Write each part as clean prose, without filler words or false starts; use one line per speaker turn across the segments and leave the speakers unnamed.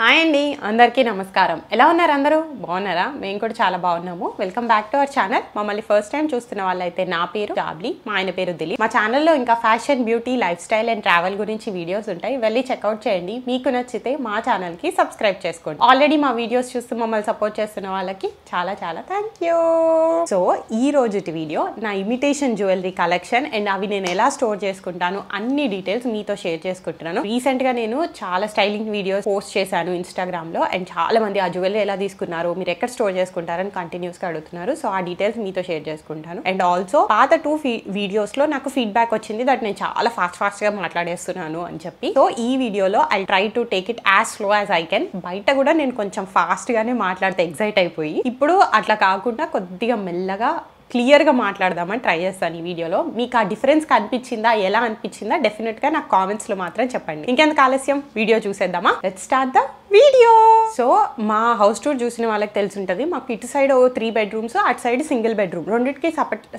Hi అండి అందరికీ నమస్కారం. ఎలా ఉన్నారు అందరూ? బాగున్నారా? మేము కూడా చాలా బాగున్నాము. Welcome back to our channel. మమ్మల్ని ఫస్ట్ టైం చూస్తున్న వాళ్ళైతే నా పేరు జాబ్లీ, మా ఆయన పేరు దిలీప్. మా ఛానల్లో ఇంకా fashion, beauty, life style and travel గురించి వీడియోస్ ఉంటాయి. వెళ్ళి చెక్అవుట్ చేయండి. మీకు నచ్చితే మా ఛానల్కి సబ్స్క్రైబ్ చేసుకోండి. ఆల్రెడీ మా వీడియోస్ చూస్తూ మమ్మల్ని సపోర్ట్ చేస్తున్న వాళ్ళకి చాలా చాలా థ్యాంక్ యూ. సో ఈ రోజుటి వీడియో నా ఇమిటేషన్ జ్యువెలరీ కలెక్షన్ అండ్ అవి నేను ఎలా స్టోర్ చేసుకుంటాను అన్ని డీటెయిల్స్ మీతో షేర్ చేసుకుంటున్నాను. రీసెంట్గా నేను చాలా స్టైలింగ్ వీడియోస్ పోస్ట్ చేశాను ఇన్స్టాగ్రామ్ లో అండ్ చాలా మంది ఆ జ్యువెలరీ ఎలా తీసుకున్నారు, మీరు ఎక్కడ స్టోర్ చేసుకుంటారని కంటిన్యూస్ గా అడుగుతున్నారు. సో ఆ డీటెయిల్స్ మీతో షేర్ చేసుకుంటాను. అండ్ ఆల్సో పాత 2 వీడియోస్ లో నాకు ఫీడ్బ్యాక్ వచ్చింది దట్ నేను చాలా ఫాస్ట్ గా మాట్లాడేస్తున్నాను అని చెప్పి. సో ఈ వీడియోలో I try to take it as slow as I can. బయట కూడా నేను కొంచెం ఫాస్ట్ గానే మాట్లాడితే ఎగ్జైట్ అయిపోయి, ఇప్పుడు అట్లా కాకుండా కొద్దిగా మెల్లగా క్లియర్ గా మాట్లాడదామని ట్రై చేస్తాను ఈ వీడియోలో. మీకు ఆ డిఫరెన్స్ కనిపించిందా, ఎలా అనిపించిందా డెఫినెట్ గా నాకు కామెంట్స్ లో మాత్రం చెప్పండి. ఇంకెందుకు ఆలస్యం, వీడియో చూసేద్దామా? Let's start the video. So మా హౌస్ టూర్ చూసిన వాళ్ళకి తెలిసి ఉంటుంది, మాకు ఇటు సైడ్ 3 బెడ్రూమ్స్, అటు సైడ్ సింగిల్ బెడ్రూమ్, రెండింటికి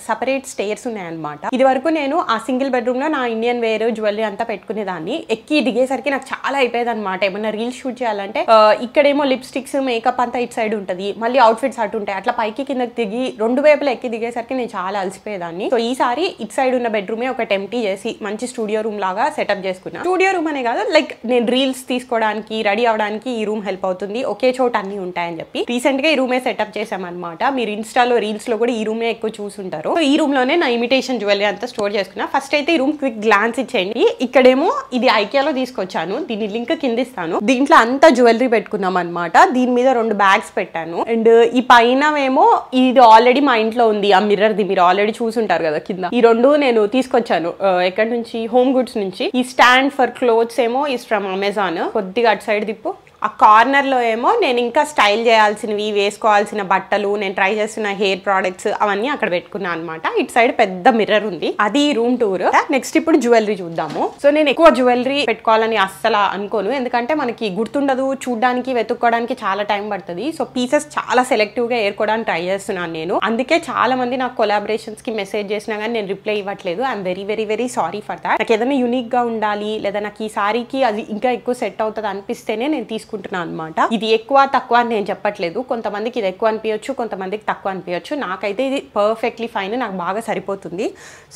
సపరేట్ స్టేర్స్ ఉన్నాయన్నమాట. ఇది వరకు నేను ఆ సింగిల్ బెడ్రూమ్ లో నా ఇండియన్ వేర్ జ్యువెలరీ అంతా పెట్టుకునేదాన్ని. ఎక్కి దిగేసరికి నాకు చాలా అయిపోయేది అనమాట. ఏమన్నా రీల్స్ షూట్ చేయాలంటే ఇక్కడేమో లిప్స్టిక్స్, మేకప్ అంతా ఇటు సైడ్ ఉంటుంది, మళ్ళీ అవుట్ఫిట్స్ అటు ఉంటాయి. అట్లా పైకి కిందకి దిగి 2 వైపులు ఎక్కి దిగేసరికి నేను చాలా అలసిపోయేదాన్ని. సో ఈసారి ఇటు సైడ్ ఉన్న బెడ్రూమే ఒకటి ఎంప్టీ చేసి మంచి స్టూడియో రూమ్ లాగా సెటప్ చేసుకున్నా. స్టూడియో రూమ్ అనే కాదు, లైక్ నేను రీల్స్ తీసుకోవడానికి, రెడీ అవడానికి ఈ రూమ్ హెల్ప్ అవుతుంది. ఒకే చోట అన్ని ఉంటాయని చెప్పి రీసెంట్ గా ఈ రూమే సెటప్ చేసామన్నమాట. మీరు ఇన్స్టాలో, రీల్స్ లో కూడా ఈ రూమ్ ఎక్కువ చూసుంటారు. సో ఈ రూమ్ లోనే నా ఇమిటేషన్ జ్యువెలరీ అంతా స్టోర్ చేసుకున్నా. ఫస్ట్ అయితే ఈ రూమ్ క్విక్ గ్లాన్స్ ఇచ్చేయండి. ఇక్కడేమో ఇది ఐకియాలో తీసుకొచ్చాను, దీని లింక్ కింద ఇస్తాను. దీంట్లో అంతా జ్యువెలరీ పెట్టుకున్నాం అనమాట. దీని మీద 2 బ్యాగ్స్ పెట్టాను. అండ్ ఈ పైన ఏమో ఇది ఆల్రెడీ మా ఇంట్లో ఉంది, ఆ మిర్రర్ ది మీరు ఆల్రెడీ చూసుంటారు కదా కింద. ఈ 2 నేను తీసుకొచ్చాను ఎక్కడి నుంచి, హోమ్ గుడ్స్ నుంచి. ఈ స్టాండ్ ఫర్ క్లోత్స్ ఏమో ఇస్ ఫ్రమ్ అమెజాన్. కొద్దిగా అటు సైడ్ దిప్పు. ఆ కార్నర్ లో ఏమో నేను ఇంకా స్టైల్ చేయాల్సినవి, వేసుకోవాల్సిన బట్టలు, నేను ట్రై చేస్తున్న హెయిర్ ప్రోడక్ట్స్ అవన్నీ అక్కడ పెట్టుకున్నాను అనమాట. ఇటు సైడ్ పెద్ద మిర్రర్ ఉంది. అది రూమ్ టూర్. నెక్స్ట్ ఇప్పుడు జ్యువెలరీ చూద్దాము. సో నేను ఎక్కువ జ్యువెలరీ పెట్టుకోవాలని అస్సలు అనుకోను, ఎందుకంటే మనకి గుర్తుండదు, చూడడానికి, వెతుక్కోవడానికి చాలా టైం పడుతుంది. సో పీసెస్ చాలా సెలెక్టివ్ గా ఏరుకోవడానికి ట్రై చేస్తున్నాను నేను. అందుకే చాలా మంది నాకు కొలాబరేషన్స్ కి మెసేజ్ చేసినా కానీ నేను రిప్లై ఇవ్వట్లేదు. I'm very very very sorry for that. నాకు ఏదైనా యూనిక్ గా ఉండాలి, లేదా నాకు ఈ సారీకి అది ఇంకా ఎక్కువ సెట్ అవుతుంది అనిపిస్తేనే నేను తీసుకుంటున్నాను అనమాట. ఇది ఎక్కువ తక్కువ అని నేను చెప్పట్లేదు. కొంతమందికి ఇది ఎక్కువ అనిపించచ్చు, కొంతమందికి తక్కువ అనిపించచ్చు. నాకైతే ఇది పర్ఫెక్ట్లీ ఫైన్, నాకు బాగా సరిపోతుంది.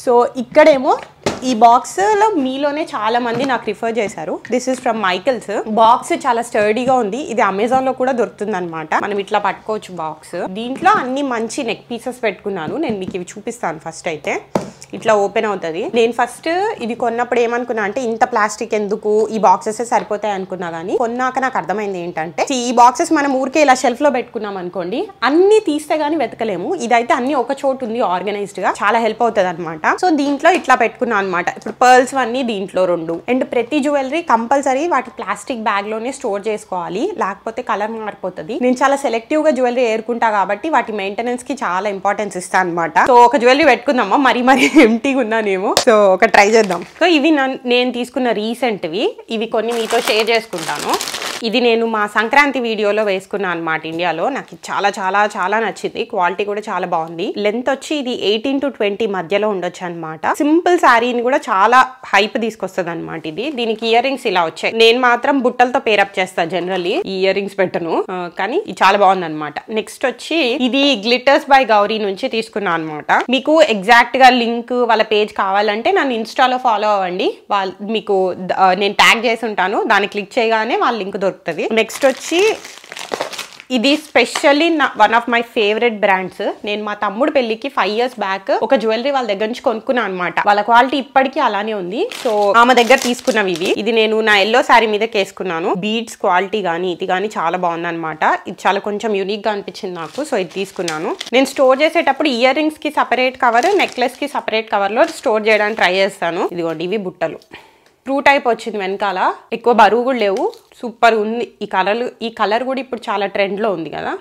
సో ఇక్కడేమో ఈ బాక్స్ లో మీలోనే చాలా మంది నాకు రిఫర్ చేశారు. This is from Michael's. Box చాలా స్టర్డీగా ఉంది. ఇది అమెజాన్ లో కూడా దొరుకుతుంది అనమాట. మనం ఇట్లా పట్టుకోవచ్చు బాక్స్. దీంట్లో అన్ని మంచి నెక్ పీసెస్ పెట్టుకున్నాను. నేను మీకు ఇవి చూపిస్తాను. ఫస్ట్ అయితే ఇట్లా ఓపెన్ అవుతుంది. నేను ఫస్ట్ ఇది కొన్నప్పుడు ఏమనుకున్నా అంటే, ఇంత ప్లాస్టిక్ ఎందుకు, ఈ బాక్సెస్ సరిపోతాయి అనుకున్నా. కానీ కొన్నాక నాకు అర్థమైంది ఏంటంటే, ఈ బాక్సెస్ మనం ఊరికే ఇలా షెల్ఫ్ లో పెట్టుకున్నాం అనుకోండి, అన్ని తీస్తే గానీ వెతకలేము. ఇదైతే అన్ని ఒక చోటు ఉంది, ఆర్గనైజ్డ్ గా, చాలా హెల్ప్ అవుతుంది అనమాట. సో దీంట్లో ఇట్లా పెట్టుకున్నాను అనమాట. ఇప్పుడు పర్ల్స్ అన్ని దీంట్లో 2. అండ్ ప్రతి జ్యువెలరీ కంపల్సరీ వాటి ప్లాస్టిక్ బ్యాగ్ లోనే స్టోర్ చేసుకోవాలి, లేకపోతే కలర్ మారిపోతుంది. నేను చాలా సెలెక్టివ్ గా జ్యువెలరీ ఏరుకుంటా కాబట్టి వాటి మెయింటెనెన్స్ కి చాలా ఇంపార్టెన్స్ ఇస్తాను అనమాట. సో ఒక జ్యువెలరీ పెట్టుకుందామా, మరి ఎంటీగా ఉన్నానేమో. సో ఒక ట్రై చేద్దాం. సో ఇవి నేను తీసుకున్న రీసెంట్వి. ఇవి కొన్ని మీతో షేర్ చేసుకుంటాను. ఇది నేను మా సంక్రాంతి వీడియోలో వేసుకున్నాను అనమాట ఇండియాలో. నాకు చాలా చాలా చాలా నచ్చింది. క్వాలిటీ కూడా చాలా బాగుంది. లెంత్ వచ్చి ఇది 18 to 20 మధ్యలో ఉండొచ్చు అనమాట. సింపుల్ శారీని కూడా చాలా హైప్ తీసుకొస్తుంది అనమాట ఇది. దీనికి ఇయర్ రింగ్స్ ఇలా వచ్చాయి. నేను మాత్రం బుట్టలతో పేరప్ చేస్తా జనరల్లీ, ఈ ఇయర్ రింగ్స్ పెట్టను, కానీ ఇది చాలా బాగుంది అనమాట. నెక్స్ట్ వచ్చి ఇది గ్లిటర్స్ బై గౌరీ నుంచి తీసుకున్నాను అనమాట. మీకు ఎగ్జాక్ట్ గా లింక్, వాళ్ళ పేజ్ కావాలంటే నన్ను ఇన్స్టాలో ఫాలో అవ్వండి. మీకు నేను ట్యాగ్ చేసి ఉంటాను, దాన్ని క్లిక్ చేయగానే వాళ్ళ లింక్ దొరుకుతుంది. నెక్స్ట్ వచ్చి ఇది specially one of my favourite brands. నేను మా తమ్ముడు పెళ్లికి 5 years బ్యాక్ ఒక జ్యువెలరీ వాళ్ళ దగ్గర నుంచి కొనుక్కున్నాను అనమాట. వాళ్ళ క్వాలిటీ ఇప్పటికీ అలానే ఉంది. సో ఆమె దగ్గర తీసుకున్నవి ఇవి. ఇది నేను నా ఎల్లో శారీ మీద వేసుకున్నాను. బీడ్స్ క్వాలిటీ కానీ ఇది కానీ చాలా బాగుంది అనమాట. ఇది చాలా కొంచెం యూనిక్ గా అనిపించింది నాకు. సో ఇది తీసుకున్నాను. నేను స్టోర్ చేసేటప్పుడు ఇయర్ రింగ్స్ కి సపరేట్ కవర్, నెక్లెస్ కి సపరేట్ కవర్ లో స్టోర్ చేయడానికి ట్రై చేస్తాను. ఇదిగోండి, ఇవి బుట్టలు. ట్రూ టైప్ వచ్చింది వెనకాల, ఎక్కువ బరువు కూడా లేవు, సూపర్ ఉంది. ఈ కలర్ కూడా ఇప్పుడు చాలా ట్రెండ్లో ఉంది కదా.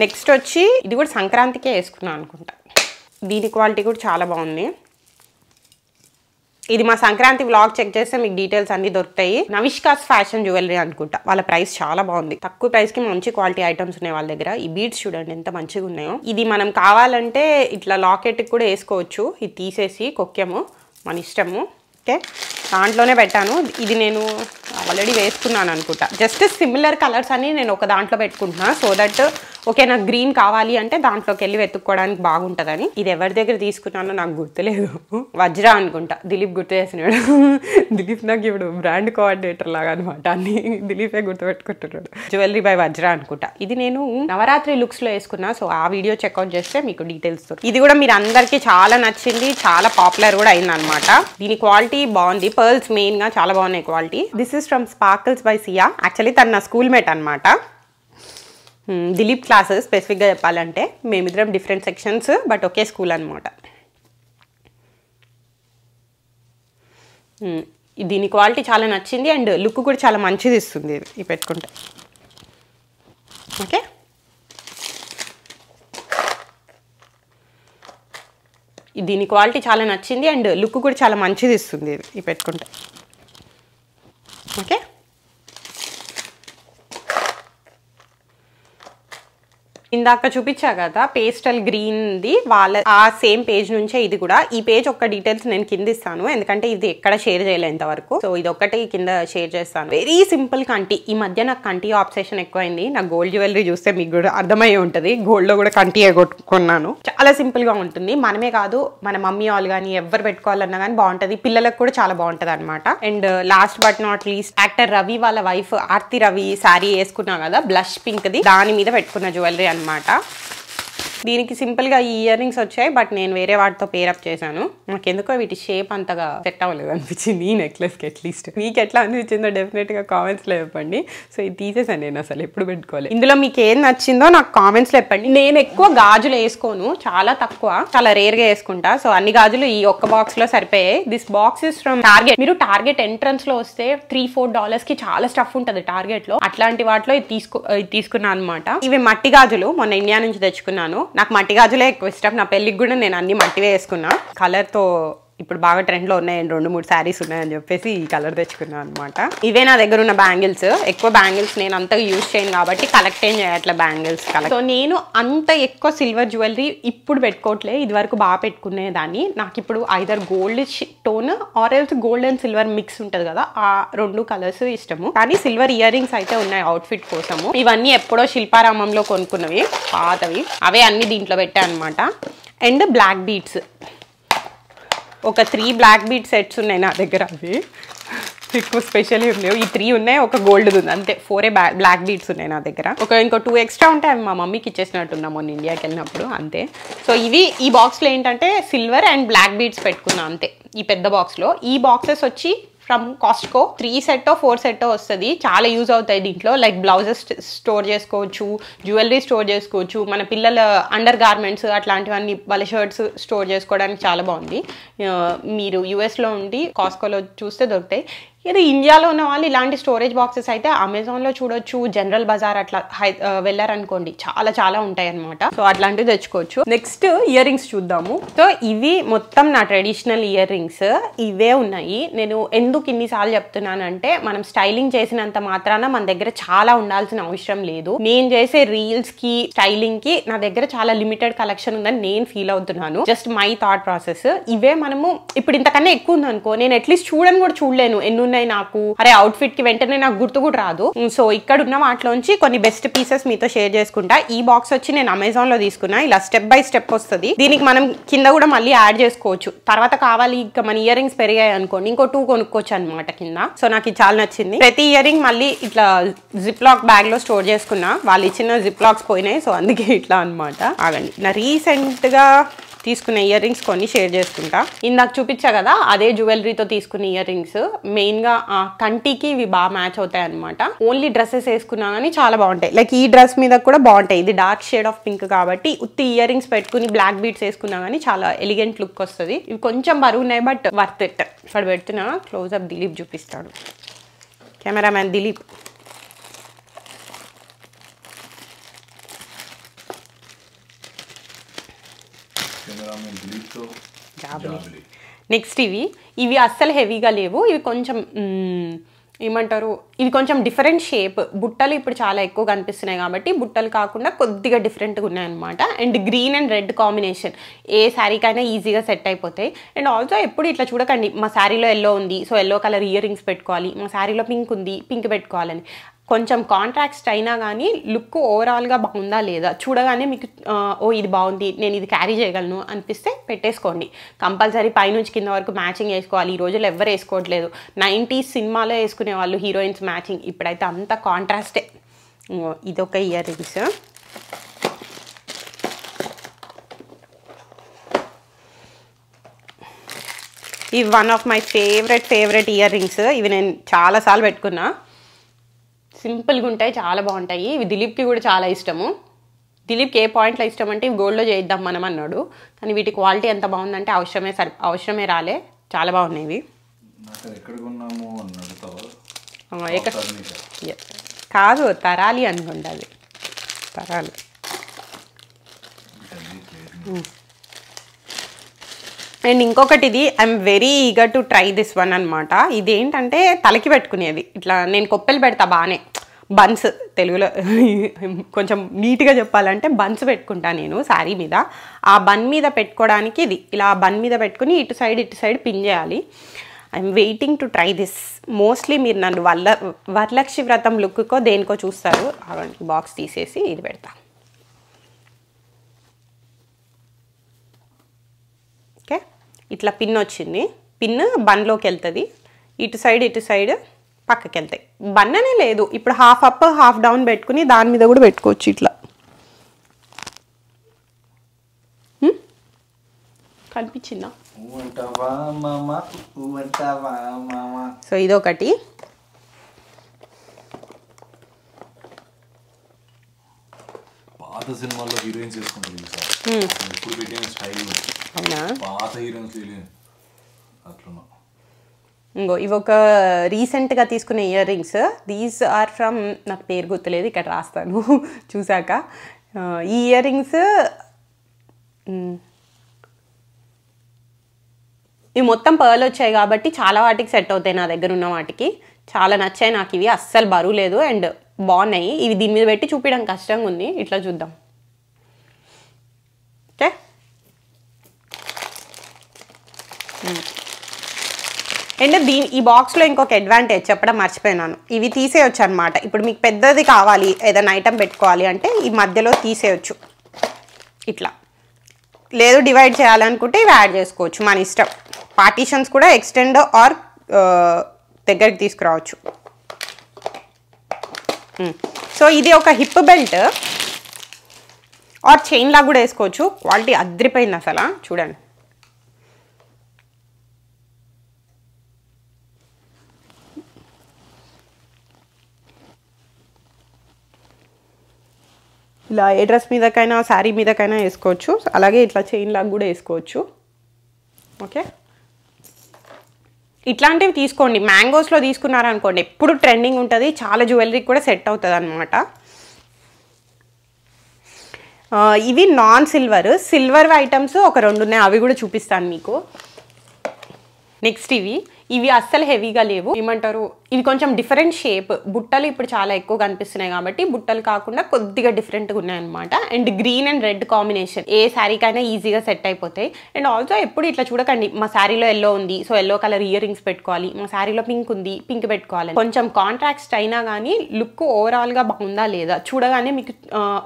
నెక్స్ట్ వచ్చి ఇది కూడా సంక్రాంతికే వేసుకున్నాను అనుకుంటా. దీని క్వాలిటీ కూడా చాలా బాగుంది. ఇది మా సంక్రాంతి వ్లాగ్ చెక్ చేస్తే మీకు డీటెయిల్స్ అన్ని దొరుకుతాయి. నవిష్కాస్ ఫ్యాషన్ జ్యువెలరీ అనుకుంటా. వాళ్ళ ప్రైస్ చాలా బాగుంది, తక్కువ ప్రైస్ కి మంచి క్వాలిటీ ఐటమ్స్ ఉన్నాయి వాళ్ళ దగ్గర. ఈ బీడ్స్ చూడండి ఎంత మంచిగా ఉన్నాయో. ఇది మనం కావాలంటే ఇట్లా లాకెట్ కూడా వేసుకోవచ్చు. ఇది తీసేసి కొక్కెము మన ఇష్టము. ఓకే, దాంట్లోనే పెట్టాను. ఇది నేను ఆల్రెడీ వేసుకున్నాను అనుకుంటా. జస్ట్ సిమిలర్ కలర్స్ అని నేను ఒక దాంట్లో పెట్టుకుంటున్నా, సో దట్ ఓకే నాకు గ్రీన్ కావాలి అంటే దాంట్లోకి వెళ్ళి వెతుక్కోవడానికి బాగుంటుందని. ఇది ఎవరి దగ్గర తీసుకున్నానో నాకు గుర్తులేదు, వజ్రా అనుకుంటా. దిలీప్ గుర్తు చేసినాడు. దిలీప్ నాకు ఇప్పుడు బ్రాండ్ కోఆర్డినేటర్ లాగా అనమాట, అన్ని దిలీపే గుర్తుపెట్టుకుంటున్నాడు. జ్యువెలరీ బై వజ్రా అనుకుంటా. ఇది నేను నవరాత్రి లుక్స్లో వేసుకున్నా, సో ఆ వీడియో చెక్అవుట్ చేస్తే మీకు డీటెయిల్స్. ఇది కూడా మీరు అందరికీ చాలా నచ్చింది, చాలా పాపులర్ కూడా అయింది అనమాట. దీని క్వాలిటీ బాగుంది, పర్ల్స్ మెయిన్ గా చాలా బాగున్నాయి quality. This is from Sparkles by Sia. Actually తను నా స్కూల్ మేట్ అనమాట. దిలీప్ క్లాసెస్ స్పెసిఫిక్గా చెప్పాలంటే, మేమిద్దరం different sections but okay school అనమాట. దీని క్వాలిటీ చాలా నచ్చింది అండ్ లుక్ కూడా చాలా మంచిది ఇస్తుంది ఇది పెట్టుకుంటే. ఓకే, దీని క్వాలిటీ చాలా నచ్చింది అండ్ లుక్ కూడా చాలా మంచిది ఇస్తుంది ఇది పెట్టుకుంటే. ఓకే, ఇందాక చూపించా కదా పేస్టల్ గ్రీన్ది, వాళ్ళ ఆ సేమ్ పేజ్ నుంచే ఇది కూడా. ఈ పేజ్ ఒక్క డీటెయిల్స్ నేను కింద ఇస్తాను, ఎందుకంటే ఇది ఎక్కడ షేర్ చేయలేదు ఇంతవరకు, సో ఇది ఒక్కటి కింద షేర్ చేస్తాను. వెరీ సింపుల్ కంటి. ఈ మధ్య నాకు కంటి ఆబ్సెషన్ ఎక్కువైంది. నాకు గోల్డ్ జ్యువెలరీ చూస్తే మీకు కూడా అర్థమయ్యే ఉంటుంది, గోల్డ్ లో కూడా కంటి కొన్నాను. చాలా సింపుల్ గా ఉంటుంది. మనమే కాదు, మన మమ్మీ వాళ్ళు కానీ ఎవరు పెట్టుకోవాలన్నా కానీ బాగుంటుంది, పిల్లలకు కూడా చాలా బాగుంటుంది అనమాట. And last but not least, actor Ravi వాళ్ళ వైఫ్ ఆర్తి రవి శారీ వేసుకున్నా కదా, బ్లష్ పింక్ ది, దాని మీద పెట్టుకున్న జ్యువెలరీ అనమాట. దీనికి సింపుల్ గా ఈ ఇయర్ రింగ్స్ వచ్చాయి, బట్ నేను వేరే వాటితో పేరప్ చేశాను. నాకు ఎందుకో వీటి షేప్ అంతగా సెట్ అవ్వలేదు అనిపించింది ఈ నెక్లెస్ కి. అట్లీస్ట్ మీకు ఎట్లా అనిపించిందో డెఫినెట్ గా కామెంట్స్ లో చెప్పండి. సో ఇది తీసేసాను నేను, అసలు ఎప్పుడు పెట్టుకోవాలి. ఇందులో మీకు ఏం నచ్చిందో నాకు కామెంట్స్ లో చెప్పండి. నేను ఎక్కువ గాజులు వేసుకోను, చాలా తక్కువ, చాలా రేర్ గా వేసుకుంటా. సో అన్ని గాజులు ఈ ఒక్క బాక్స్ లో సరిపోయాయి. This box is from Target. మీరు టార్గెట్ ఎంట్రన్స్ లో వస్తే $3-4 కి చాలా స్టఫ్ ఉంటుంది టార్గెట్ లో. అట్లాంటి వాటిలో ఇది తీసుకున్నాను అనమాట. ఇవి మట్టి గాజులు, మొన్న ఇండియా నుంచి తెచ్చుకున్నాను. నాకు మట్టి గాజులే ఎక్కువ ఇష్టం. నా పెళ్ళికి కూడా నేను అన్ని మట్టివే వేసుకున్నా. కలర్తో ఇప్పుడు బాగా ట్రెండ్లో ఉన్నాయి, 2-3 శారీస్ ఉన్నాయని చెప్పేసి ఈ కలర్ తెచ్చుకున్నాను అనమాట. ఇవే నా దగ్గర ఉన్న బ్యాంగిల్స్. ఎక్కువ బ్యాంగిల్స్ నేను అంతగా యూజ్ చేయను కాబట్టి కలెక్ట్ ఏం చేయట్లే బ్యాంగిల్స్ కలెక్ట్. సో నేను అంత ఎక్కువ సిల్వర్ జ్యువెలరీ ఇప్పుడు పెట్టుకోవట్లే, ఇది వరకు బాగా పెట్టుకునేదాన్ని. నాకు ఇప్పుడు either gold tone or else gold and silver mix ఉంటుంది కదా, ఆ 2 కలర్స్ ఇష్టము. కానీ సిల్వర్ ఇయర్ రింగ్స్ అయితే ఉన్నాయి అవుట్ఫిట్ కోసము. ఇవన్నీ ఎప్పుడో శిల్పారామంలో కొనుక్కున్నవి, పాతవి. అవే అన్ని దీంట్లో పెట్టా అనమాట. అండ్ బ్లాక్ బీడ్స్, ఒక 3 బ్లాక్ బీడ్ సెట్స్ ఉన్నాయి నా దగ్గర. అవి ఎక్కువ స్పెషల్ ఏం లేవు, ఈ 3 ఉన్నాయి, ఒక గోల్డ్ ఉంది అంతే. 4 బ్లాక్ బీడ్స్ ఉన్నాయి నా దగ్గర. ఇంకో 2 ఎక్స్ట్రా ఉంటాయి, అవి మా మమ్మీకి ఇచ్చేసినట్టున్నా మొన్న ఇండియాకి వెళ్ళినప్పుడు, అంతే. సో ఇవి ఈ బాక్స్లో ఏంటంటే సిల్వర్ అండ్ బ్లాక్ బీడ్స్ పెట్టుకున్నా అంతే ఈ పెద్ద బాక్స్లో. ఈ బాక్సెస్ వచ్చి ఫ్రమ్ కాస్ట్కో 3 సెట్టో 4 సెట్టో వస్తుంది. చాలా యూజ్ అవుతాయి దీంట్లో. లైక్ బ్లౌజెస్ స్టోర్ చేసుకోవచ్చు, జ్యువెలరీ స్టోర్ చేసుకోవచ్చు, మన పిల్లల అండర్ గార్మెంట్స్ అట్లాంటివన్నీ వాళ్ళ షర్ట్స్ స్టోర్ చేసుకోవడానికి చాలా బాగుంది. మీరు యూఎస్లో ఉండి కాస్ట్కోలో చూస్తే దొరుకుతాయి. ఇది ఇండియాలో ఉన్న వాళ్ళు ఇలాంటి స్టోరేజ్ బాక్సెస్ అయితే అమెజాన్లో చూడొచ్చు, జనరల్ బజార్ అట్లా వెళ్ళారనుకోండి చాలా చాలా ఉంటాయి అనమాట. సో అట్లాంటివి తెచ్చుకోవచ్చు. నెక్స్ట్ ఇయర్ రింగ్స్ చూద్దాము. సో ఇవి మొత్తం నా ట్రెడిషనల్ ఇయర్ రింగ్స్ ఇవే ఉన్నాయి. నేను ఎందుకు ఇన్నిసార్లు చెప్తున్నానంటే, మనం స్టైలింగ్ చేసినంత మాత్రాన మన దగ్గర చాలా ఉండాల్సిన అవసరం లేదు. నేను చేసే రీల్స్ కి స్టైలింగ్ కి నా దగ్గర చాలా లిమిటెడ్ కలెక్షన్ ఉందని నేను ఫీల్ అవుతున్నాను. Just my thought process. ఇవే మనము ఇప్పుడు ఇంతకన్నా ఎక్కువ ఉందనుకో, నేను అట్లీస్ట్ చూడని కూడా చూడలేను ఎన్ని ఉన్నాయి నాకు. అరే అవుట్ఫిట్ కి వెంటనే నాకు గుర్తు కూడా రాదు. సో ఇక్కడ ఉన్న వాటిలోంచి కొన్ని బెస్ట్ పీసెస్ మీతో షేర్ చేసుకుంటా. ఈ బాక్స్ వచ్చి నేను అమెజాన్ లో తీసుకున్నా. ఇలా స్టెప్ బై స్టెప్ వస్తుంది. దీనికి మనం కింద కూడా మళ్ళీ యాడ్ చేసుకోవచ్చు. తర్వాత కావాలి ఇంకా మన ఇయర్ రింగ్స్ పెరిగాయి అనుకోండి, ఇంకో 2 కొనుక్కోవచ్చు అనమాట కింద. సో నాకు ఇది చాలా నచ్చింది. ప్రతి ఇయర్ రింగ్ మళ్ళీ ఇట్లా జిప్ లాక్ బ్యాగ్ లో స్టోర్ చేసుకున్నా. వాళ్ళు ఇచ్చిన జిప్ లాక్స్ పోయినాయి, సో అందుకే ఇట్లా అనమాట. ఆగండి, నా రీసెంట్ గా తీసుకున్న ఇయర్ రింగ్స్ కొన్ని షేర్ చేసుకుంటా. ఇందాక చూపించా కదా అదే జ్యువెలరీతో తీసుకున్న ఇయర్ రింగ్స్. మెయిన్ గా కంటికి ఇవి బాగా మ్యాచ్ అవుతాయి అనమాట. ఓన్లీ డ్రెస్సెస్ వేసుకున్నా కానీ చాలా బాగుంటాయి. లైక్ ఈ డ్రెస్ మీద కూడా బాగుంటాయి. ఇది డార్క్ షేడ్ ఆఫ్ పింక్ కాబట్టి ఉత్తి ఇయర్ రింగ్స్ పెట్టుకుని బ్లాక్ బీడ్స్ వేసుకున్నా కానీ చాలా ఎలిగెంట్ లుక్ వస్తుంది. ఇవి కొంచెం బరువు ఉన్నాయి బట్ వర్త్ ఇట్. ఇక్కడ పెడుతున్నా, క్లోజ్అప్ దిలీప్ చూపిస్తాడు, కెమెరామ్యాన్ దిలీప్. నెక్స్ట్ ఇవి అస్సలు హెవీగా లేవు. ఇవి కొంచెం ఏమంటారు, ఇది కొంచెం డిఫరెంట్ షేప్. బుట్టలు ఇప్పుడు చాలా ఎక్కువ కనిపిస్తున్నాయి కాబట్టి బుట్టలు కాకుండా కొద్దిగా డిఫరెంట్గా ఉన్నాయన్నమాట. And green and red combination ఏ శారీకైనా ఈజీగా సెట్ అయిపోతాయి. అండ్ ఆల్సో ఎప్పుడు ఇట్లా చూడకండి మా శారీలో ఎల్లో ఉంది so yellow colour ear rings పెట్టుకోవాలి, మా శారీలో పింక్ ఉంది పింక్ పెట్టుకోవాలని. కొంచెం కాంట్రాక్స్ట్ అయినా కానీ లుక్ ఓవరాల్గా బాగుందా లేదా చూడగానే మీకు ఓ ఇది బాగుంది నేను ఇది క్యారీ చేయగలను అనిపిస్తే పెట్టేసుకోండి. కంపల్సరీ పైనుంచి కింద వరకు మ్యాచింగ్ వేసుకోవాలి. ఈ రోజుల్లో ఎవరు వేసుకోవట్లేదు. 90s సినిమాలో వేసుకునే వాళ్ళు హీరోయిన్స్ మ్యాచింగ్. ఇప్పుడైతే అంత కాంట్రాస్టే. ఇదొక ఇయర్ రింగ్స్. ఇవి one of my favourite ear rings. ఇవి నేను చాలాసార్లు పెట్టుకున్నా. సింపుల్గా ఉంటాయి, చాలా బాగుంటాయి. ఇవి దిలీప్కి కూడా చాలా ఇష్టము. దిలీప్కి ఏ పాయింట్లో ఇష్టం అంటే ఇవి గోల్డ్లో చేద్దాం మనం అన్నాడు. కానీ వీటి క్వాలిటీ ఎంత బాగుందంటే అవసరమే రాలే, చాలా బాగున్నాయి ఇవి. కాదు తరాలి అనుకుంటా, అది తరాలి. అండ్ ఇంకొకటి ఇది I'm very eager to try this one అనమాట. ఇదేంటంటే తలకి పెట్టుకునేది. ఇట్లా నేను కొప్పెలు పెడతా బాగానే, బన్స్ తెలుగులో కొంచెం నీట్గా చెప్పాలంటే బన్స్ పెట్టుకుంటా నేను శారీ మీద. ఆ బన్ మీద పెట్టుకోవడానికి ఇది ఇలా బన్ మీద పెట్టుకుని ఇటు సైడ్ పిన్ చేయాలి. I'm waiting to try this. Mostly మీరు నన్ను వరలక్ష్మి వ్రతం లుక్కో దేనికో చూస్తారు. బాక్స్ తీసేసి ఇది పెడతా. ఓకే, ఇట్లా పిన్ వచ్చింది. పిన్ బన్లోకి వెళ్తుంది. ఇటు సైడ్ పక్కకి వెళ్తాయి. బన్ అనే లేదు, ఇప్పుడు హాఫ్ అప్ హాఫ్ డౌన్ పెట్టుకుని దాని మీద కూడా పెట్టుకోవచ్చు ఇట్లా. కనిపించిందా? సో ఇదొకటి.
పాత సినిమాల్లో హీరోయిన్స్ వేసుకుంటారు
ఇంకో ఇవి ఒక రీసెంట్గా తీసుకునే earrings. These are from, నాకు పేరు గుర్తులేదు, ఇక్కడ రాస్తాను చూసాక. ఈ ఇయర్ రింగ్స్ ఇవి మొత్తం పర్ల్ వచ్చాయి కాబట్టి చాలా వాటికి సెట్ అవుతాయి. నా దగ్గర ఉన్న వాటికి చాలా నచ్చాయి నాకు ఇవి. అస్సలు బరువు లేదు అండ్ బాగున్నాయి. ఇవి దీని మీద పెట్టి చూపించడం కష్టంగా ఉంది. ఇట్లా చూద్దాం. ఓకే, అండ్ ఈ బాక్స్లో ఇంకొక అడ్వాంటేజ్ చెప్పడం మర్చిపోయినాను. ఇవి తీసేయచ్చు అనమాట. ఇప్పుడు మీకు పెద్దది కావాలి ఏదైనా ఐటమ్ పెట్టుకోవాలి అంటే ఈ మధ్యలో తీసేయచ్చు ఇట్లా. లేదు డివైడ్ చేయాలనుకుంటే ఇవి యాడ్ చేసుకోవచ్చు, మన ఇష్టం. పార్టీషన్స్ కూడా ఎక్స్టెండ్ ఆర్ దగ్గరికి తీసుకురావచ్చు. సో ఇది ఒక హిప్ బెల్ట్ ఆర్ చైన్ లాగా కూడా వేసుకోవచ్చు. క్వాలిటీ అదిరిపోయింది అసలు, చూడండి. ఇలా ఏ డ్రెస్ మీదకైనా శారీ మీదకైనా వేసుకోవచ్చు. అలాగే ఇట్లా చైన్ లాగా కూడా వేసుకోవచ్చు. ఓకే, ఇట్లాంటివి తీసుకోండి. మ్యాంగోస్లో తీసుకున్నారనుకోండి ఎప్పుడు ట్రెండింగ్ ఉంటుంది. చాలా జ్యువెలరీకి కూడా సెట్ అవుతుంది అనమాట. ఇవి నాన్ సిల్వర్ ఐటమ్స్ ఒక 2 ఉన్నాయి, అవి కూడా చూపిస్తాను మీకు. నెక్స్ట్ ఇవి అస్సలు హెవీగా లేవు. ఏమంటారు, ఇది కొంచెం డిఫరెంట్ షేప్. బుట్టలు ఇప్పుడు చాలా ఎక్కువ కనిపిస్తున్నాయి కాబట్టి బుట్టలు కాకుండా కొద్దిగా డిఫరెంట్గా ఉన్నాయన్నమాట. And green and red combination ఏ శారీకైనా ఈజీగా సెట్ అయిపోతాయి. అండ్ ఆల్సో ఎప్పుడు ఇట్లా చూడకండి మా శారీలో ఎల్లో ఉంది so yellow colour ear rings పెట్టుకోవాలి, మా శారీలో పింక్ ఉంది పింక్ పెట్టుకోవాలి. కొంచెం కాంట్రాక్స్ట్ అయినా కానీ లుక్ ఓవరాల్గా బాగుందా లేదా చూడగానే మీకు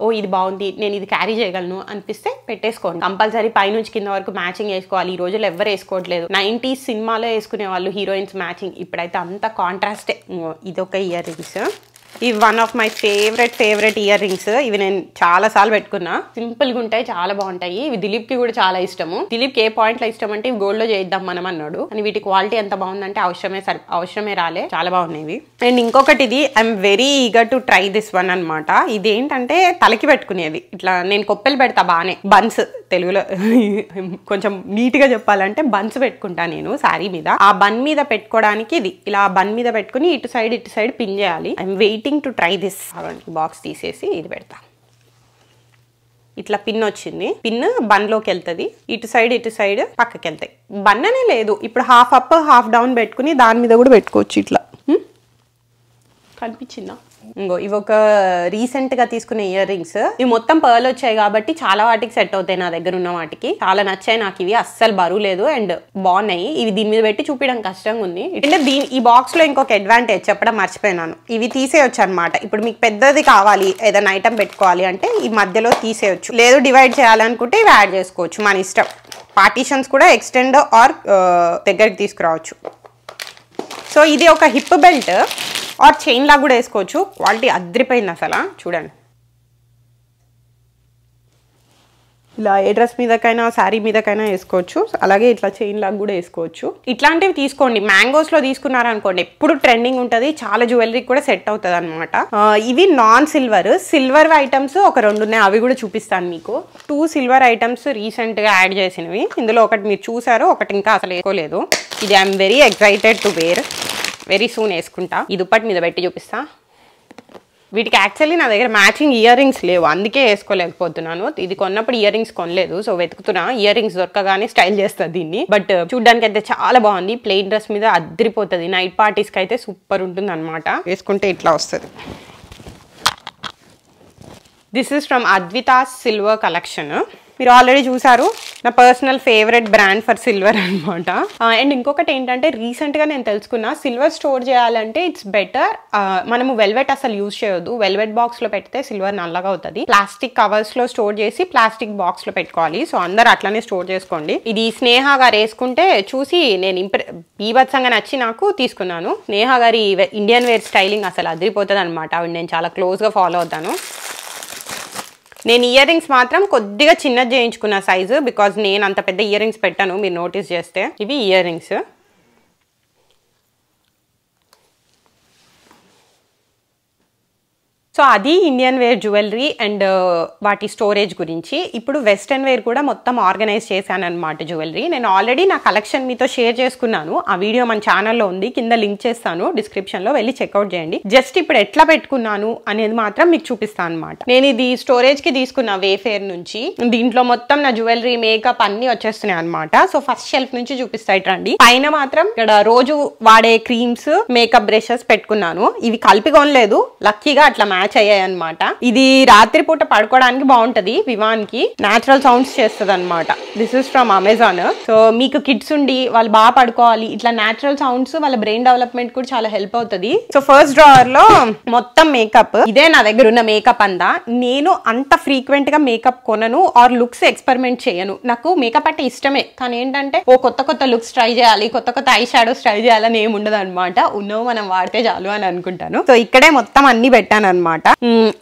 ఓ ఇది బాగుంది నేను ఇది క్యారీ చేయగలను అనిపిస్తే పెట్టేసుకోండి. కంపల్సరీ పైనుంచి కింద వరకు మ్యాచింగ్ వేసుకోవాలి. ఈ రోజుల్లో ఎవరు వేసుకోవట్లేదు. 90s సినిమాలో వేసుకునే వాళ్ళు హీరోయిన్స్ మ్యాచింగ్. ఇప్పుడైతే అంత కాంట్రాస్టే. ఇదొక ఇయర్ రింగ్స్. ఇవి one of my favourite ear rings. ఇవి నేను చాలాసార్లు పెట్టుకున్నా. సింపుల్గా ఉంటాయి, చాలా బాగుంటాయి. ఇవి దిలీప్కి కూడా చాలా ఇష్టము. దిలీప్కి ఏ పాయింట్లో ఇష్టం అంటే ఇవి గోల్డ్లో చేద్దాం మనం అన్నాడు. కానీ వీటి క్వాలిటీ ఎంత బాగుందంటే అవసరమే రాలే, చాలా బాగున్నాయి ఇవి. అండ్ ఇంకొకటి ఇది I'm very eager to try this one అనమాట. ఇదేంటంటే తలకి పెట్టుకునేది. ఇట్లా నేను కొప్పెలు పెడతా బాగానే, బన్స్ తెలుగులో కొంచెం నీట్గా చెప్పాలంటే బన్స్ పెట్టుకుంటా నేను శారీ మీద. ఆ బన్ మీద పెట్టుకోవడానికి ఇది ఇలా బన్ మీద పెట్టుకుని ఇటు సైడ్ పిన్ చేయాలి. I'm waiting to try this. Box తీసేసి ఇది పెడతా. ఇట్లా పిన్ వచ్చింది. పిన్ బన్లోకి వెళ్తుంది. ఇటు సైడ్ పక్కకి వెళ్తాయి. బన్ అనే లేదు, ఇప్పుడు హాఫ్ అప్ హాఫ్ డౌన్ పెట్టుకుని దాని మీద కూడా పెట్టుకోవచ్చు ఇట్లా. కనిపించిందా? ఇంకో ఇవి ఒక రీసెంట్గా తీసుకున్న ఇయర్ రింగ్స్. ఇవి మొత్తం పర్ల్ వచ్చాయి కాబట్టి చాలా వాటికి సెట్ అవుతాయి. నా దగ్గర ఉన్న వాటికి చాలా నచ్చాయి నాకు ఇవి. అస్సలు బరువు లేదు అండ్ బాగున్నాయి. ఇవి దీని మీద పెట్టి చూపించడం కష్టంగా ఉంది. అంటే ఈ బాక్స్ లో ఇంకొక అడ్వాంటేజ్ చెప్పడం మర్చిపోయినాను. ఇవి తీసేయొచ్చు అనమాట. ఇప్పుడు మీకు పెద్దది కావాలి ఏదైనా ఐటమ్ పెట్టుకోవాలి అంటే ఈ మధ్యలో తీసేయొచ్చు. లేదు డివైడ్ చేయాలనుకుంటే ఇవి యాడ్ చేసుకోవచ్చు మన ఇష్టం. పార్టీషన్స్ కూడా ఎక్స్టెండ్ ఆర్ దగ్గరికి తీసుకురావచ్చు. సో ఇది ఒక హిప్ బెల్ట్ ఆర్ చైన్ లాగా కూడా వేసుకోవచ్చు. క్వాలిటీ అదిరిపోయింది అసలు. చూడండి, ఇలా ఏ డ్రెస్ మీదకైనా శారీ మీదకైనా వేసుకోవచ్చు. అలాగే ఇట్లా చైన్ లాగా కూడా వేసుకోవచ్చు. ఇట్లాంటివి తీసుకోండి. మ్యాంగోస్లో తీసుకున్నారనుకోండి ఎప్పుడు ట్రెండింగ్ ఉంటుంది. చాలా జ్యువెలరీ కూడా సెట్ అవుతుంది అనమాట. ఇవి నాన్ సిల్వర్ ఐటమ్స్ ఒక 2 ఉన్నాయి. అవి కూడా చూపిస్తాను మీకు. 2 సిల్వర్ ఐటమ్స్ రీసెంట్గా యాడ్ చేసినవి. ఇందులో ఒకటి మీరు చూసారు, ఒకటి ఇంకా అసలు వేసుకోలేదు. ఇది I'm very excited to wear. Very soon వేసుకుంటా. ఈ దుప్పటి మీద పెట్టి చూపిస్తా. వీటికి యాక్చువల్లీ నా దగ్గర మ్యాచింగ్ ఇయర్ రింగ్స్ లేవు, అందుకే వేసుకోలేకపోతున్నాను. ఇది కొన్నప్పుడు ఇయర్ రింగ్స్ కొనలేదు, సో వెతుకుతున్నా. ఇయర్ రింగ్స్ దొరకగానే స్టైల్ చేస్తా దీన్ని. బట్ చూడడానికి అయితే చాలా బాగుంది. ప్లెయిన్ డ్రెస్ మీద అద్దరిపోతుంది. నైట్ పార్టీస్కి అయితే సూపర్ ఉంటుంది అనమాట. వేసుకుంటే ఇట్లా వస్తుంది. This is from Advitas silver collection. మీరు ఆల్రెడీ చూసారు, నా personal favourite brand for silver అనమాట. అండ్ ఇంకొకటి ఏంటంటే రీసెంట్గా నేను తెలుసుకున్నా, సిల్వర్ స్టోర్ చేయాలంటే ఇట్స్ బెటర్ మనము వెల్వెట్ అసలు యూజ్ చేయొద్దు. వెల్వెట్ బాక్స్లో పెడితే సిల్వర్ నల్లగా అవుతుంది. ప్లాస్టిక్ కవర్స్లో స్టోర్ చేసి ప్లాస్టిక్ బాక్స్లో పెట్టుకోవాలి. సో అందరు అట్లనే స్టోర్ చేసుకోండి. ఇది స్నేహ గారు వేసుకుంటే చూసి నేను బీభత్సంగా నచ్చి నాకు తీసుకున్నాను. స్నేహ గారి ఇండియన్ వేర్ స్టైలింగ్ అసలు అదిరిపోతుంది అనమాట. అవి నేను చాలా క్లోజ్గా ఫాలో అవుతాను. నేను ఇయర్ రింగ్స్ మాత్రం కొద్దిగా చిన్నది చేయించుకున్న సైజు, బికాజ్ నేను అంత పెద్ద ఇయర్ రింగ్స్ పెట్టాను. మీరు నోటీస్ చేస్తే ఇవి ఇయర్ రింగ్స్. సో అది ఇండియన్ వేర్ జ్యువెలరీ అండ్ వాటి స్టోరేజ్ గురించి. ఇప్పుడు వెస్టర్న్ వేర్ కూడా మొత్తం ఆర్గనైజ్ చేశాను అనమాట జ్యువెలరీ. నేను ఆల్రెడీ నా కలెక్షన్ మీతో షేర్ చేసుకున్నాను. ఆ వీడియో మన ఛానల్లో ఉంది, కింద లింక్ చేస్తాను డిస్క్రిప్షన్లో, వెళ్ళి చెక్అవుట్ చేయండి. జస్ట్ ఇప్పుడు ఎట్లా పెట్టుకున్నాను అనేది మాత్రం మీకు చూపిస్తాను అనమాట. నేను ఇది స్టోరేజ్కి తీసుకున్న వేఫేర్ నుంచి. దీంట్లో మొత్తం నా జ్యువెలరీ మేకప్ అన్ని వచ్చేస్తున్నాయి అనమాట. సో ఫస్ట్ షెల్ఫ్ నుంచి చూపిస్తాయి రండి. పైన మాత్రం ఇక్కడ రోజు వాడే క్రీమ్స్, మేకప్ బ్రషెస్ పెట్టుకున్నాను. ఇవి కలిపి కొనలేదు, లక్కీగా అట్లా మ్యాచ్ అయ్యాయి అనమాట. ఇది రాత్రిపూట పడుకోవడానికి బాగుంటది. వివాన్కి న్యాచురల్ సౌండ్స్ చేస్తుంది అనమాట. This is from Amazon. So మీకు కిడ్స్ ఉండి వాళ్ళు బాగా పడుకోవాలి, ఇట్లా న్యాచురల్ సౌండ్స్ వాళ్ళ బ్రెయిన్ డెవలప్మెంట్ కూడా చాలా హెల్ప్ అవుతుంది. సో ఫస్ట్ డ్రావర్ లో మొత్తం మేకప్. ఇదే నా దగ్గర ఉన్న మేకప్ అంతా. నేను అంత ఫ్రీక్వెంట్ గా మేకప్ కొనను ఆర్ లుక్స్ ఎక్స్పెరిమెంట్ చేయను. నాకు మేకప్ అంటే ఇష్టమే, కానీ ఏంటంటే కొత్త లుక్స్ ట్రై చేయాలి, కొత్త ఐ షాడోస్ ట్రై చేయాలని ఏమి ఉండదు అనమాట. ఉన్నవి మనం వాడితే చాలు అని అనుకుంటాను. సో ఇక్కడే మొత్తం అన్ని పెట్టాను అనమాట.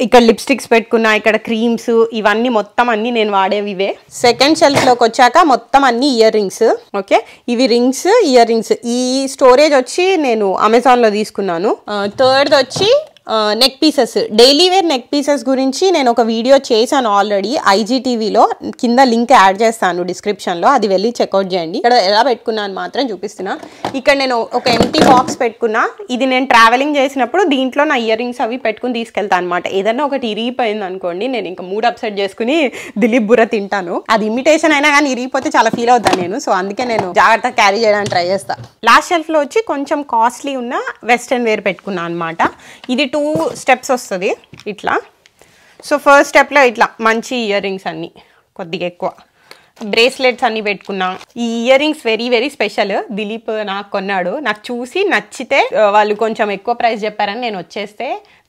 ఇక్కడ లిప్స్టిక్స్ పెట్టుకున్నా, ఇక్కడ క్రీమ్స్, ఇవన్నీ మొత్తం అన్ని నేను వాడేవి ఇవే. సెకండ్ షెల్ఫ్ లోకి వచ్చాక మొత్తం అన్ని ఇయర్ రింగ్స్. ఓకే, ఇవి రింగ్స్, ఇయర్ రింగ్స్. ఈ స్టోరేజ్ వచ్చి నేను అమెజాన్ లో తీసుకున్నాను. థర్డ్ వచ్చి neck pieces, daily wear neck pieces గురించి నేను ఒక వీడియో చేశాను ఆల్రెడీ IGTVలో. కింద లింక్ యాడ్ చేస్తాను డిస్క్రిప్షన్లో, అది వెళ్ళి చెక్అవుట్ చేయండి. ఇక్కడ ఎలా పెట్టుకున్నాను మాత్రం చూపిస్తున్నా. ఇక్కడ నేను ఒక ఎంటీ బాక్స్ పెట్టుకున్నా. ఇది నేను ట్రావెలింగ్ చేసినప్పుడు దీంట్లో నా ఇయర్ రింగ్స్ అవి పెట్టుకుని తీసుకెళ్తాను అనమాట. ఏదన్నా ఒకటి ఇరిగిపోయింది అనుకోండి, నేను ఇంకా మూడ్ అప్సెట్ చేసుకుని దిలీప్ బుర్ర తింటాను. అది ఇమిటేషన్ అయినా కానీ ఇరిగిపోతే చాలా ఫీల్ అవుతాను నేను. సో అందుకే నేను జాగ్రత్తగా క్యారీ చేయడానికి ట్రై చేస్తాను. లాస్ట్ షెల్ఫ్లో వచ్చి కొంచెం కాస్ట్లీ ఉన్న వెస్టర్న్ వేర్ పెట్టుకున్నాను అనమాట. ఇది 2 స్టెప్స్ వస్తుంది ఇట్లా. సో ఫస్ట్ స్టెప్లో ఇట్లా మంచి ఇయర్ రింగ్స్ అన్ని, కొద్దిగా ఎక్కువ బ్రేస్లెట్స్ అన్ని పెట్టుకున్నా. ఈ ear rings very very special. Dilip నాకు కొన్నాడు. నాకు చూసి నచ్చితే, వాళ్ళు కొంచెం ఎక్కువ ప్రైస్ చెప్పారని నేను వచ్చేస్తే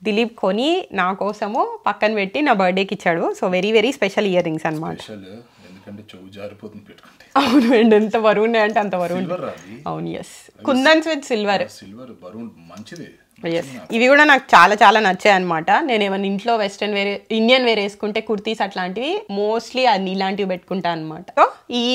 దిలీప్ కొని నా కోసము పక్కన పెట్టి నా బర్త్డేకి ఇచ్చాడు. So very very special ear rings అనమాట. అవును అండి, ఎంత బరువు ఉన్నాయంటే అంత బరువు. అవును, ఎస్. Kundans with silver. ఇవి కూడా నాకు చాలా చాలా నచ్చాయి అనమాట. నేను ఏమైనా ఇంట్లో వెస్టర్న్ వేర్, ఇండియన్ వేర్ వేసుకుంటే కుర్తీస్ అట్లాంటివి మోస్ట్లీ అది ఇలాంటివి పెట్టుకుంటాను అనమాట. సో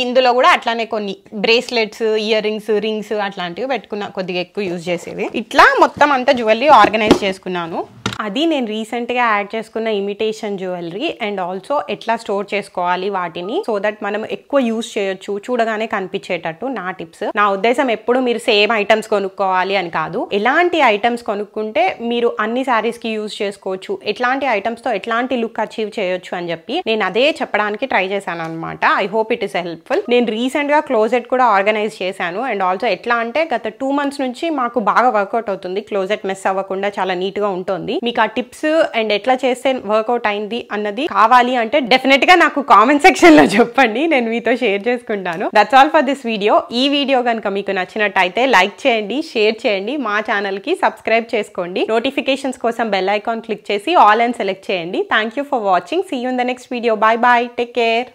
ఇందులో కూడా అట్లానే కొన్ని బ్రేస్లెట్స్, ఇయర్ రింగ్స్ అట్లాంటివి పెట్టుకున్నా, కొద్దిగా ఎక్కువ యూజ్ చేసేవి. ఇట్లా మొత్తం అంతా జ్యువెలరీ ఆర్గనైజ్ చేసుకున్నాను. అది నేను రీసెంట్ గా యాడ్ చేసుకున్న ఇమిటేషన్ జ్యువెలరీ అండ్ ఆల్సో ఎట్లా స్టోర్ చేసుకోవాలి వాటిని సో దట్ మనం ఎక్కువ యూస్ చేయొచ్చు, చూడగానే కనిపించేటట్టు నా టిప్స్. నా ఉద్దేశం ఎప్పుడు మీరు సేమ్ ఐటమ్స్ కొనుక్కోవాలి అని కాదు, ఎలాంటి ఐటమ్స్ కొనుక్కుంటే మీరు అన్ని సారీస్ కి యూజ్ చేసుకోవచ్చు, ఎట్లాంటి ఐటమ్స్ తో ఎట్లాంటి లుక్ అచీవ్ చేయొచ్చు అని చెప్పి నేను అదే చెప్పడానికి ట్రై చేశాను అనమాట. I hope it is helpful. నేను రీసెంట్ గా క్లోజెట్ కూడా ఆర్గనైజ్ చేశాను అండ్ ఆల్సో ఎట్లా అంటే గత 2 months నుంచి మాకు బాగా వర్కౌట్ అవుతుంది. క్లోజెట్ మెస్ అవ్వకుండా చాలా నీట్ గా ఉంటుంది. మీకు ఆ టిప్స్ అండ్ ఎట్లా చేస్తే వర్కౌట్ అయింది అన్నది కావాలి అంటే డెఫినెట్ గా నాకు కామెంట్ సెక్షన్ లో చెప్పండి, నేను మీతో షేర్ చేసుకుంటాను. That's all for this video. ఈ వీడియో కనుక మీకు నచ్చినట్టయితే లైక్ చేయండి, షేర్ చేయండి, మా ఛానల్ కి సబ్స్క్రైబ్ చేసుకోండి, నోటిఫికేషన్స్ కోసం బెల్ ఐకాన్ క్లిక్ చేసి ఆల్ అండ్ సెలెక్ట్ చేయండి. Thank you for watching. See you in the next video. Bye bye, take care.